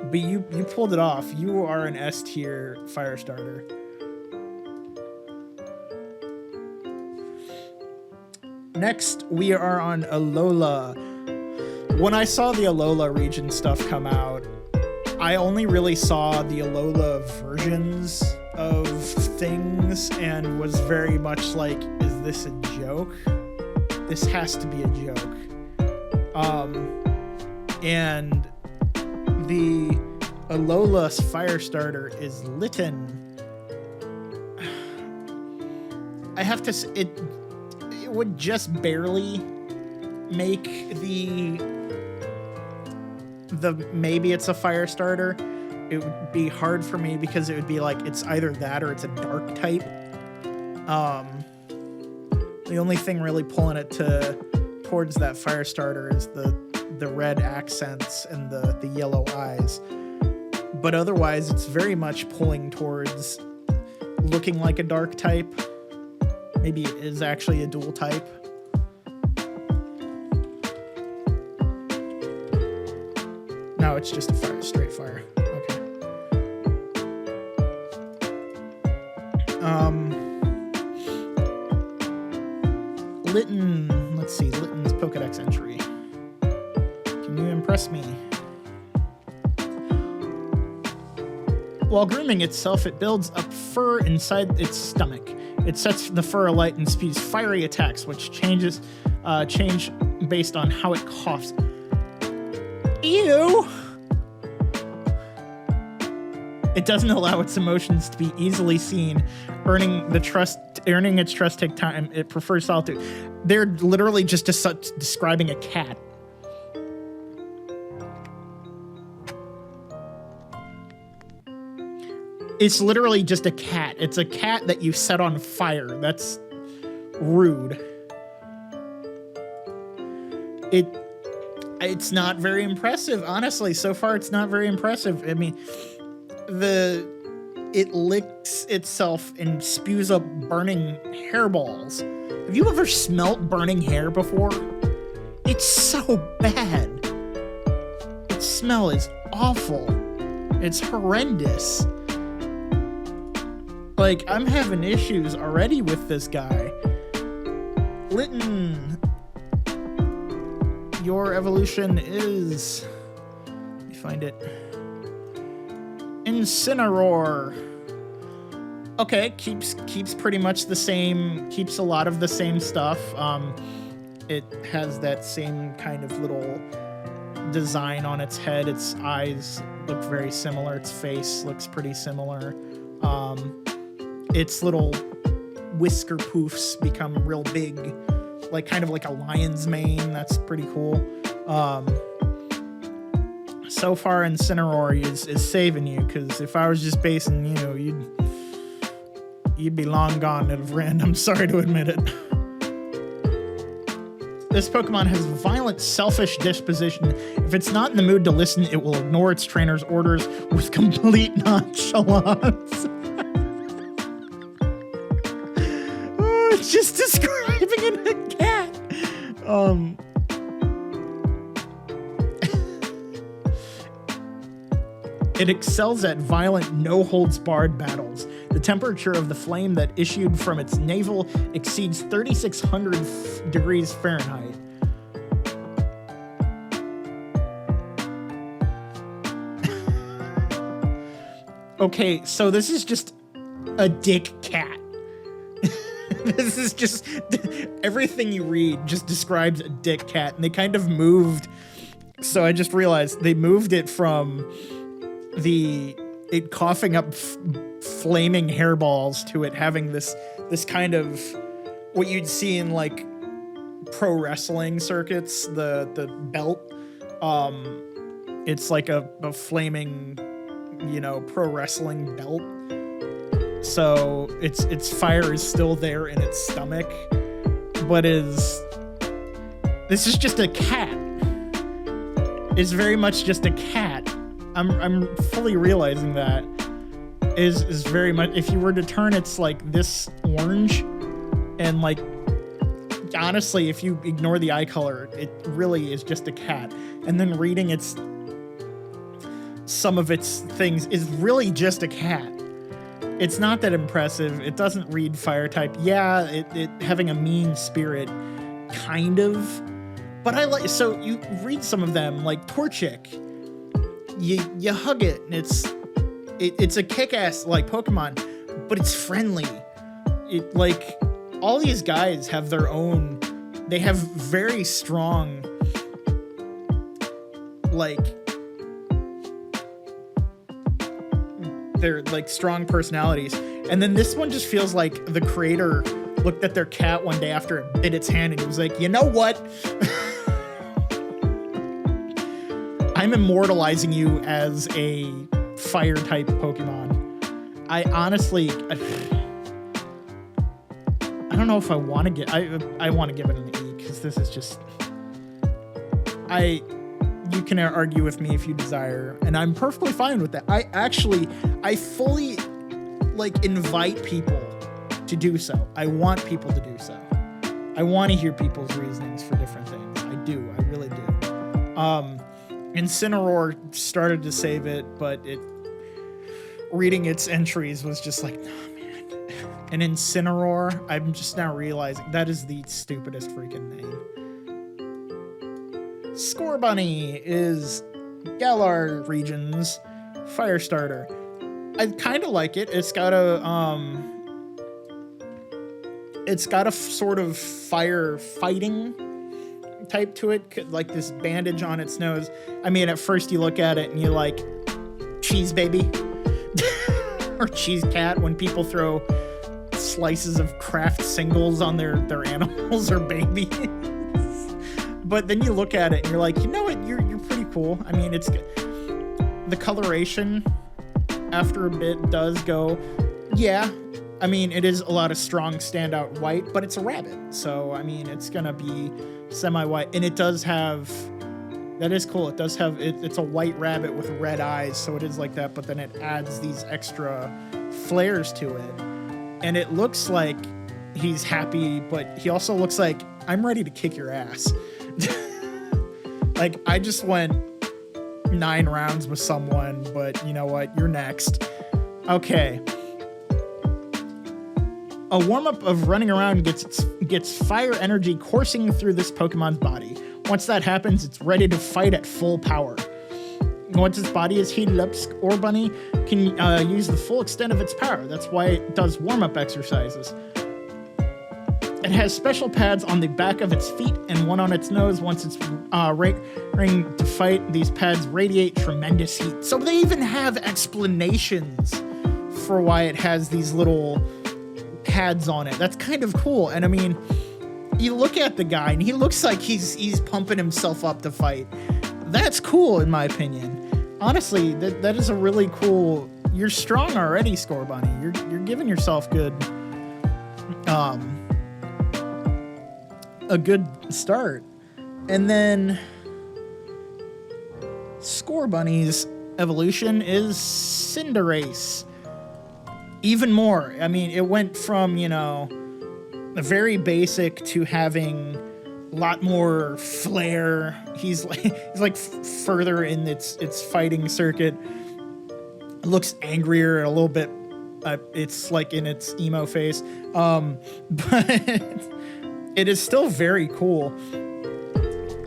but you pulled it off. You are an S tier fire starter. Next, we are on Alola. When I saw the Alola region stuff come out, I only really saw the Alola versions of things and was very much like, is this a joke? This has to be a joke. And the Alola's fire starter is Litten. I have to say, it would just barely make the maybe it's a fire starter. It would be hard for me because it would be like it's either that or it's a dark type. The only thing really pulling it towards that fire starter is the red accents and the yellow eyes. But otherwise, it's very much pulling towards looking like a dark type. Maybe it is actually a dual type. No, it's just a straight fire. Okay. Litten, let's see, Litten's Pokedex entry. Can you impress me? While grooming itself, it builds up fur inside its stomach. It sets the fur alight and spews fiery attacks, which change based on how it coughs. Ew! It doesn't allow its emotions to be easily seen, earning its trust take time. It prefers solitude. They're literally just describing a cat. It's literally just a cat. It's a cat that you set on fire. That's rude. It's not very impressive, honestly. So far, it's not very impressive. I mean, it licks itself and spews up burning hairballs. Have you ever smelt burning hair before? It's so bad. Its smell is awful. It's horrendous. Like, I'm having issues already with this guy. Litten, your evolution is... Let me find it. Incineroar. Okay, keeps pretty much the same, keeps a lot of the same stuff. It has that same kind of little design on its head. Its eyes look very similar. Its face looks pretty similar. Its little whisker poofs become real big, like kind of like a lion's mane. That's pretty cool. So far, Incineroar is saving you, because if I was just basing you, you'd be long gone at random. I'm sorry to admit it. This Pokemon has violent, selfish disposition. If it's not in the mood to listen, it will ignore its trainer's orders with complete nonchalance. Oh, it's just describing it a cat. It excels at violent, no-holds-barred battles. The temperature of the flame that issued from its navel exceeds 3,600 degrees Fahrenheit. Okay, so this is just a dick cat. This is just... Everything you read just describes a dick cat, and they kind of moved... So I just realized they moved it from... it coughing up flaming hairballs to it having this kind of what you'd see in like pro wrestling circuits, the belt. It's like a flaming, pro wrestling belt. So its fire is still there in its stomach, but this is just a cat. It's very much just a cat. I'm fully realizing that is very much, if you were to turn it's like this orange, and like honestly, if you ignore the eye color, it really is just a cat. And then reading some of its things is really just a cat. It's not that impressive. It doesn't read fire type. Yeah, it having a mean spirit, kind of. But I like, so you read some of them, like Torchic. You hug it, and it's a kick-ass like Pokemon, but it's friendly. It like all these guys have their own. They have very strong, like they're like strong personalities. And then this one just feels like the creator looked at their cat one day after it bit its hand, and he was like, you know what? I'm immortalizing you as a fire type Pokemon. I honestly, I don't know if I want to get, I want to give it an E, because this is just, you can argue with me if you desire, and I'm perfectly fine with that. I fully like invite people to do so. I want people to do so. I want to hear people's reasonings for different things. I do, I really do. Incineroar started to save it, but reading its entries was just like, oh man. And Incineroar, I'm just now realizing that is the stupidest freaking name. Scorbunny is Galar region's fire starter. I kind of like it. It's got a sort of fire fighting type to it, like this bandage on its nose. I mean, at first you look at it and you're like, cheese baby or cheese cat, when people throw slices of craft singles on their animals or babies. But then you look at it and you're like, you know what, you're pretty cool. I mean, it's the coloration after a bit does go, yeah, I mean, it is a lot of strong standout white, but it's a rabbit. So, I mean, it's going to be semi-white. And it does have, that is cool. It does have, it's a white rabbit with red eyes. So it is like that, but then it adds these extra flares to it. And it looks like he's happy, but he also looks like, I'm ready to kick your ass. Like, I just went 9 rounds with someone, but you know what? You're next. Okay. A warm-up of running around gets fire energy coursing through this Pokemon's body. Once that happens, it's ready to fight at full power. Once its body is heated up, Scorbunny can use the full extent of its power. That's why it does warm-up exercises. It has special pads on the back of its feet and one on its nose. Once it's ready to fight, these pads radiate tremendous heat. So they even have explanations for why it has these little pads on it. That's kind of cool. And I mean, you look at the guy and he looks like he's pumping himself up to fight. That's cool in my opinion. Honestly, that is a really cool. You're strong already, Scorbunny. You're giving yourself a good start. And then Scorbunny's evolution is Cinderace. Even more. I mean, it went from, a very basic to having a lot more flair. He's like further in its fighting circuit. It looks angrier a little bit. It's like in its emo face. But it is still very cool.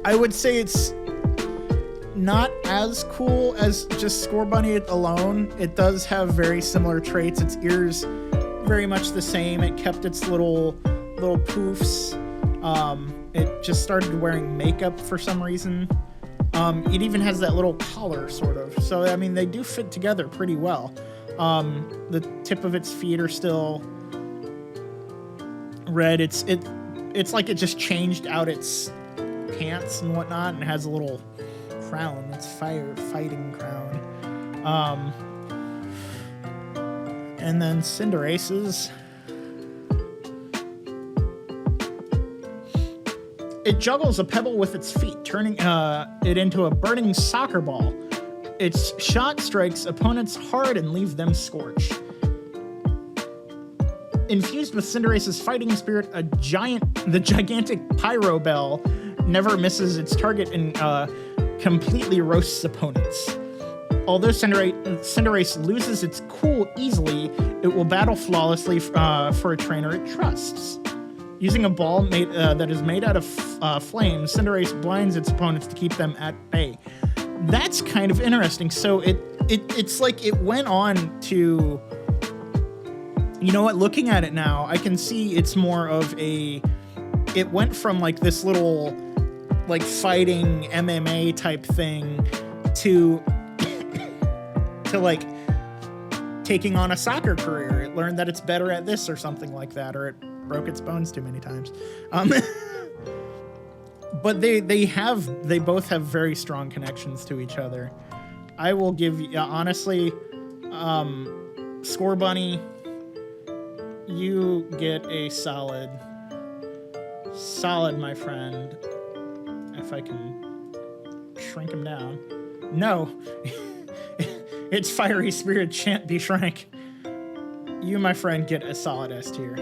I would say it's not as cool as just Scorbunny alone. It does have very similar traits. Its ears very much the same. It kept its little poofs. It just started wearing makeup for some reason. It even has that little collar sort of. So I mean, they do fit together pretty well. The tip of its feet are still red. It's like it just changed out its pants and whatnot, and has a little crown. It's fighting crown. And then Cinderace's. It juggles a pebble with its feet, turning it into a burning soccer ball. Its shot strikes opponents hard and leaves them scorched. Infused with Cinderace's fighting spirit, the gigantic Pyro Bell never misses its target and completely roasts opponents. Although Cinderace loses its cool easily, it will battle flawlessly for a trainer it trusts. Using a ball that is made out of flames, Cinderace blinds its opponents to keep them at bay. That's kind of interesting. So it's like it went on to, you know what? Looking at it now, I can see it's more of a. It went from like this little, like fighting MMA type thing to like taking on a soccer career. It learned that it's better at this or something like that, or it broke its bones too many times. But they both have very strong connections to each other. I will give you, honestly, Scorbunny, you get a solid, my friend. If I can shrink him down. No. Its fiery spirit shan't be shrank. You, my friend, get a solid S tier.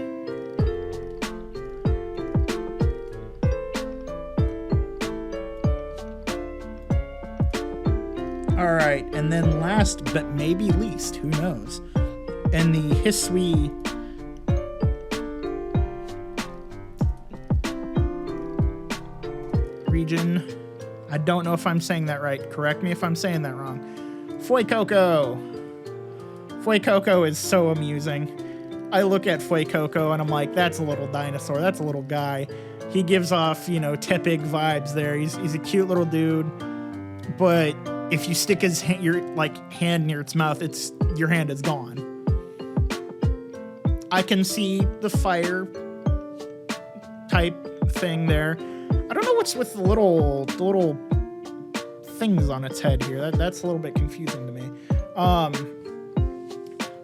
All right, and then last but maybe least, who knows? In the Hisui region, I don't know if I'm saying that right. Correct me if I'm saying that wrong. Fuecoco. Fuecoco is so amusing. I look at Fuecoco and I'm like, that's a little dinosaur. That's a little guy. He gives off, Tepig vibes there. He's a cute little dude. But if you stick your hand near its mouth, your hand is gone. I can see the fire type thing there. I don't know what's with the little things on its head here. That's a little bit confusing to me.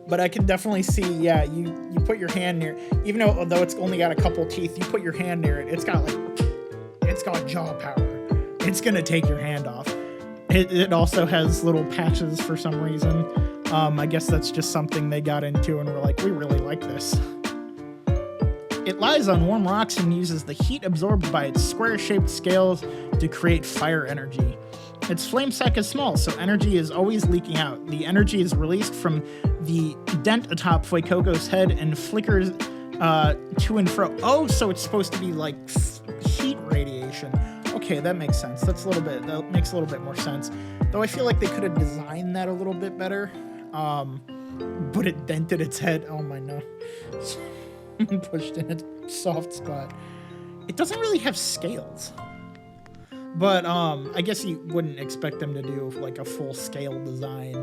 But I can definitely see, yeah, you put your hand near, even though it's only got a couple teeth, you put your hand near it, it's got jaw power. It's gonna take your hand off. It also has little patches for some reason. I guess that's just something they got into and were like, we really like this. It lies on warm rocks and uses the heat absorbed by its square-shaped scales to create fire energy. Its flame sac is small, so energy is always leaking out. The energy is released from the dent atop Fuecoco's head and flickers to and fro. Oh, so it's supposed to be like heat radiation. Okay, that makes sense. That makes a little bit more sense. Though I feel like they could have designed that a little bit better. But it dented its head. Oh my no. Pushed in a soft spot. It doesn't really have scales. But I guess you wouldn't expect them to do like a full scale design.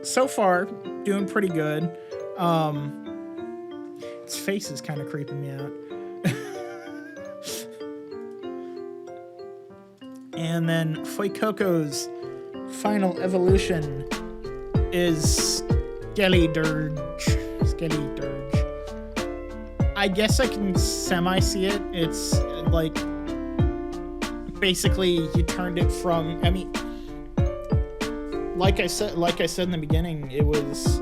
So far, doing pretty good. Its face is kind of creeping me out. And then Fuecoco's final evolution is Skeledirge. I guess I can semi-see it. It's like, basically you turned it from, I mean, like I said in the beginning, it was,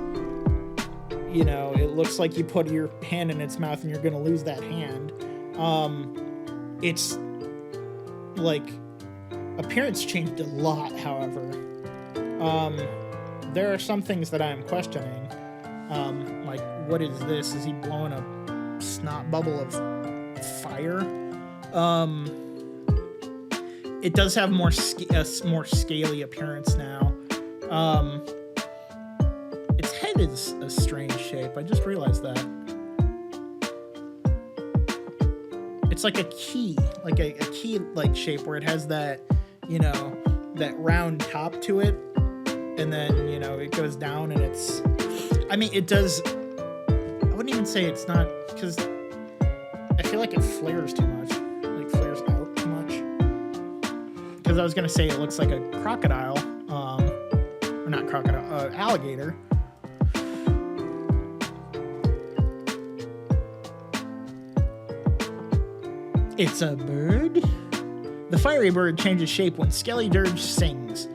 you know, it looks like you put your hand in its mouth and you're gonna lose that hand. It's like, appearance changed a lot, however. There are some things that I am questioning. Like, what is this? Is he blowing a snot bubble of fire? It does have more scaly appearance now. Its head is a strange shape. I just realized that. It's like a key, like a key like shape where it has that, you know, that round top to it, and then, you know, it goes down and it's, I mean, it does, I wouldn't even say it's not, because I feel like it flares too much, like flares out too much, because I was going to say it looks like a crocodile, or not crocodile, alligator. It's a bird? The fiery bird changes shape when Skeledirge sings.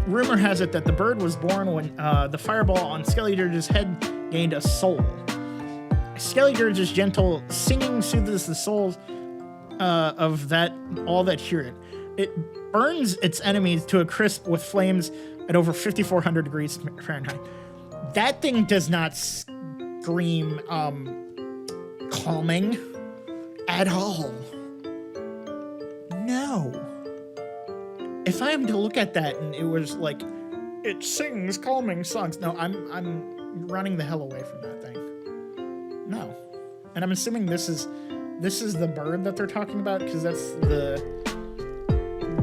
Rumor has it that the bird was born when the fireball on Skeledirge's head gained a soul. Skeledirge's gentle singing soothes the souls of all that hear it. It burns its enemies to a crisp with flames at over 5,400 degrees Fahrenheit. That thing does not scream calming at all. No. If I am to look at that and it was like, it sings calming songs, no, I'm running the hell away from that thing. No. And I'm assuming this is the bird that they're talking about, because that's the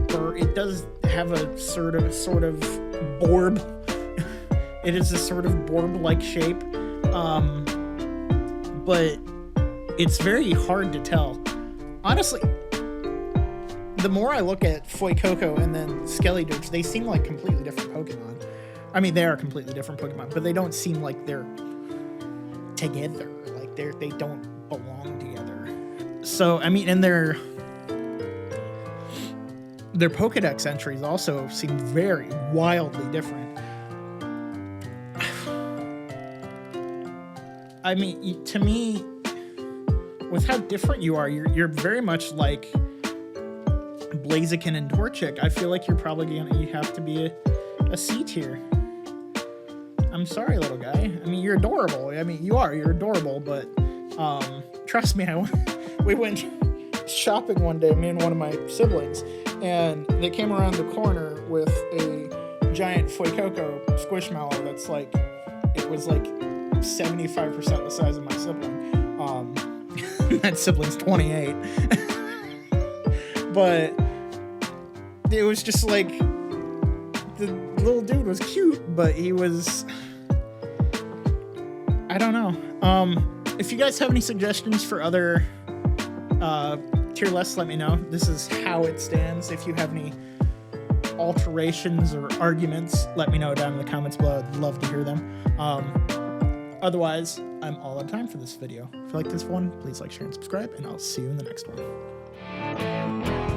bird. It does have a sort of borb. It is a sort of borb-like shape. But it's very hard to tell. Honestly, the more I look at Fuecoco and then Skeledirge, they seem like completely different Pokemon. I mean, they are completely different Pokemon, but they don't seem like they're together. Like they don't belong together. So, I mean, and their Pokedex entries also seem very wildly different. I mean, to me, with how different you are, you're very much like Blaziken and Torchic. I feel like you're probably you have to be a C tier. I'm sorry, little guy. I mean, you're adorable. I mean, you're adorable, but trust me, we went shopping one day, me and one of my siblings, and they came around the corner with a giant Fuecoco Squishmallow that's like, it was like 75% the size of my sibling. That sibling's 28. But it was just like, the little dude was cute, but he was, I don't know. If you guys have any suggestions for other tier lists, let me know. This is how it stands. If you have any alterations or arguments, let me know down in the comments below. I'd love to hear them. Otherwise, I'm all out of time for this video. If you like this one, please like, share, and subscribe, and I'll see you in the next one.